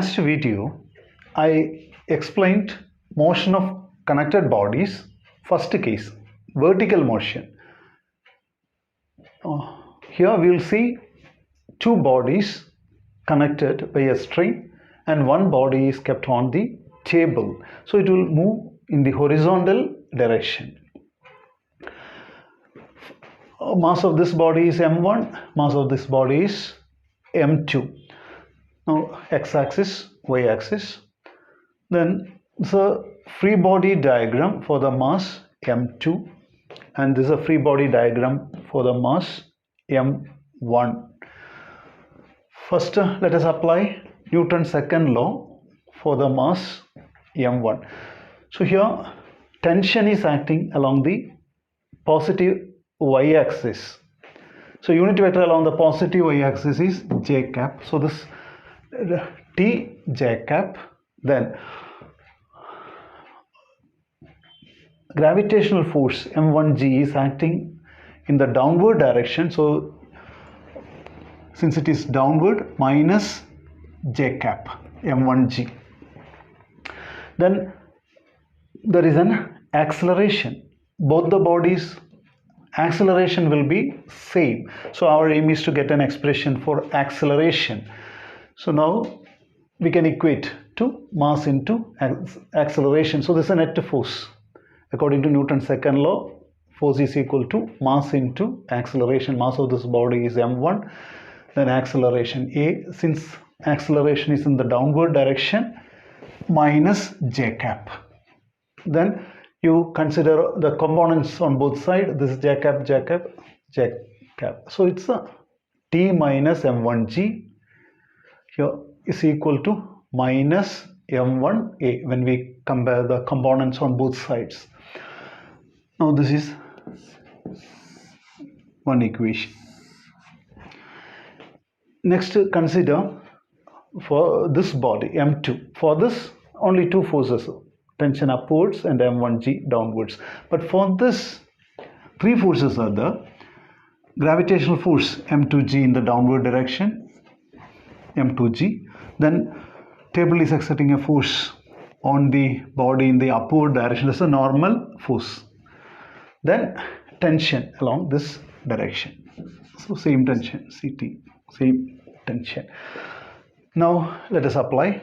last video, I explained motion of connected bodies. First case, vertical motion. Here we will see two bodies connected by a string and one body is kept on the table. So it will move in the horizontal direction. Mass of this body is m1, mass of this body is m2. Now x-axis, y-axis. Then it's a free body diagram for the mass m2 and this is a free body diagram for the mass m1. First let us apply Newton's second law for the mass m1. So here tension is acting along the positive y-axis. So unit vector along the positive y-axis is j cap. So this t j cap. Then gravitational force m1g is acting in the downward direction. So since it is downward, minus j cap m1g. Then there is an acceleration. Both the bodies acceleration will be same. So our aim is to get an expression for acceleration. So now we can equate to mass into acceleration. So this is a net force. According to Newton's second law, force is equal to mass into acceleration. Mass of this body is m1. Then acceleration a. Since acceleration is in the downward direction, minus j cap. Then you consider the components on both sides. This is j cap, j cap, j cap. So it's a t minus m1g here is equal to minus m1a when we compare the components on both sides. Now this is one equation. Next, consider for this body m2. For this only two forces, tension upwards and m1g downwards. But for this, three forces are there. Gravitational force m2g in the downward direction, m2g. Then table is exerting a force on the body in the upward direction. This is a normal force. Then tension along this direction. So same tension, Ct, same tension. Now let us apply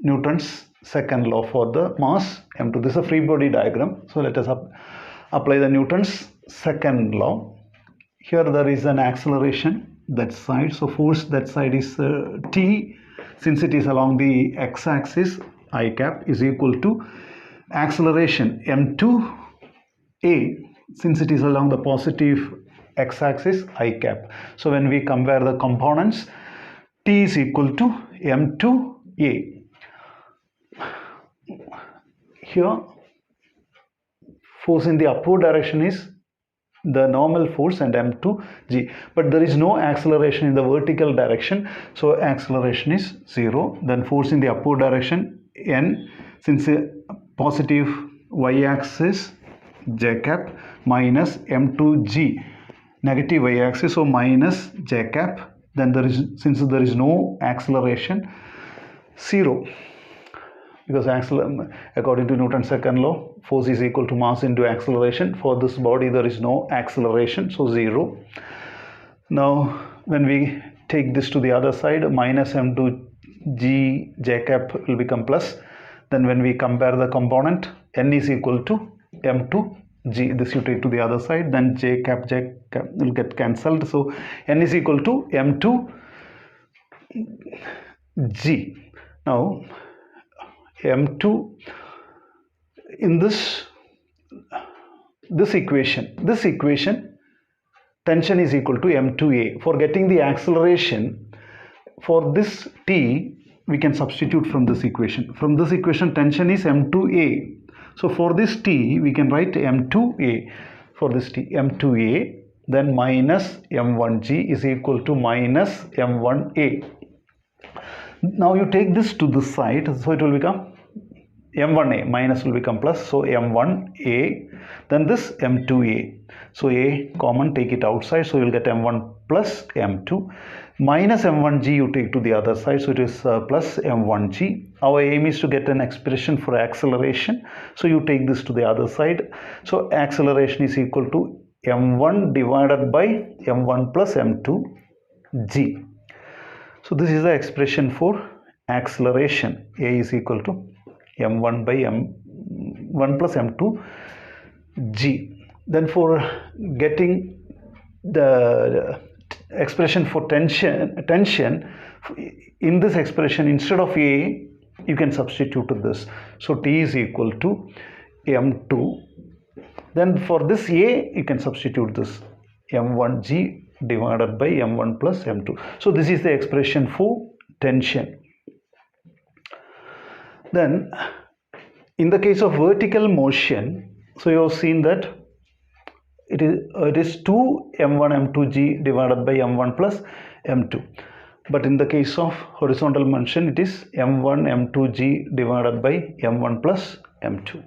Newton's second law for the mass m2. This is a free body diagram. So let us apply the Newton's second law. Here there is an acceleration that side. So force that side is t. Since it is along the x-axis, I cap is equal to acceleration m2a. Since it is along the positive x-axis, I cap. So when we compare the components, t is equal to m2a. Here force in the upward direction is the normal force and m2g, but there is no acceleration in the vertical direction, so acceleration is 0. Then force in the upward direction n, since positive y-axis j cap minus m2g, negative y-axis, so minus j cap. Then there is, since there is no acceleration, 0, because according to Newton's second law, force is equal to mass into acceleration. For this body there is no acceleration, so 0. Now when we take this to the other side, minus m2g j cap will become plus. Then when we compare the component, n is equal to m2g, this you take to the other side, then j cap will get cancelled. So n is equal to m2g. Now m2 in this equation tension is equal to m2a. For getting the acceleration for this t, we can substitute from this equation. From this equation, tension is m2a. So for this t, we can write m2a. For this t, m2a, then minus m1g is equal to minus m1a. Now you take this to this side, so it will become m1a, minus will become plus, so m1a, then this m2a. So a common, take it outside, so you will get m1 plus m2 minus m1g you take to the other side, so it is plus m1g. Our aim is to get an expression for acceleration, so you take this to the other side. So acceleration is equal to m1 divided by m1 plus m2g. So this is the expression for acceleration. A is equal to m1 by m1 plus m2g. Then for getting the expression for tension, in this expression instead of A you can substitute this. So T is equal to m2. Then for this A you can substitute this m1g divided by m1 plus m2. So this is the expression for tension. Then in the case of vertical motion, so you have seen that it is 2 m1 m2g divided by m1 plus m2. But in the case of horizontal motion, it is m1 m2g divided by m1 plus m2.